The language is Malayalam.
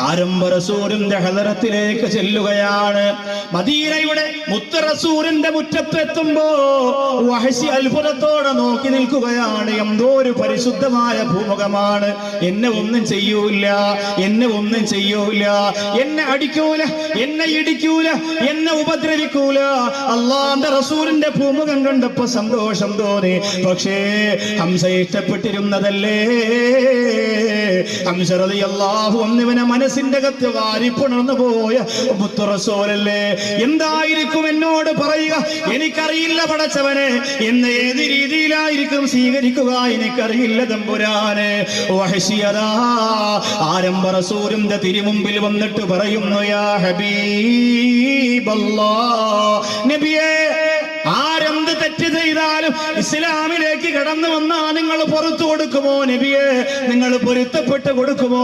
ആരംഭ റസൂലിന്റെ ഹദറത്തിലേക്ക് ചെല്ലുകയാണ്. മദീനയുടെ മുത്ത് റസൂലിന്റെ മുറ്റത്തെത്തുമ്പോ വഹശി അത്ഭുതത്തോടെ നോക്കി നിൽക്കുകയാണ്. എന്തോ ഒരു പരിശുദ്ധമായ ഭൂമുഖമാണ്. എന്നെ ഒന്നും ചെയ്യൂല, എന്നെ ഒന്നും ചെയ്യൂല, എന്നെ അടിക്കൂല, എന്നെ ഇടിക്കൂല, എന്നെ ഉപദ്രവിക്കൂല. അള്ളാന്റെ റസൂലിന്റെ ഭൂമുഖം കണ്ടപ്പോ സന്തോഷം തോന്നി. പക്ഷേ ഹംസ ഇഷ്ടപ്പെട്ടിരുന്നതല്ലേ. ഹംസ റളിയല്ലാഹു അൻഹുവിനെ മനസ്സിന്റെ അകത്ത് വാരിപ്പുണർന്നു പോയ മുത്ത് റസൂലല്ലേ. എന്തായിരിക്കും എന്നോട് പറയുക? എനിക്കറിയില്ല പടച്ചവനെ, എന്നെ ഏത് രീതിയിലായിരിക്കും സ്വീകരിക്കുക എനിക്കറിയില്ല തമ്പുരാനെ. വഹശിയതാ ആരംഭ റസൂലിന്റെ തിരുമുമ്പിൽ വന്നിട്ട് പറയുന്നു, യാ ഹബീബല്ലാഹ്, നബിയേ, ആരെന്ത് തെറ്റ് ചെയ്താലും ഇസ്ലാമിലേക്ക് കടന്നു വന്നാൽ നിങ്ങൾ പുറത്തു കൊടുക്കുമോ? നബിയെ, നിങ്ങൾ പൊരുത്തപ്പെട്ട് കൊടുക്കുമോ?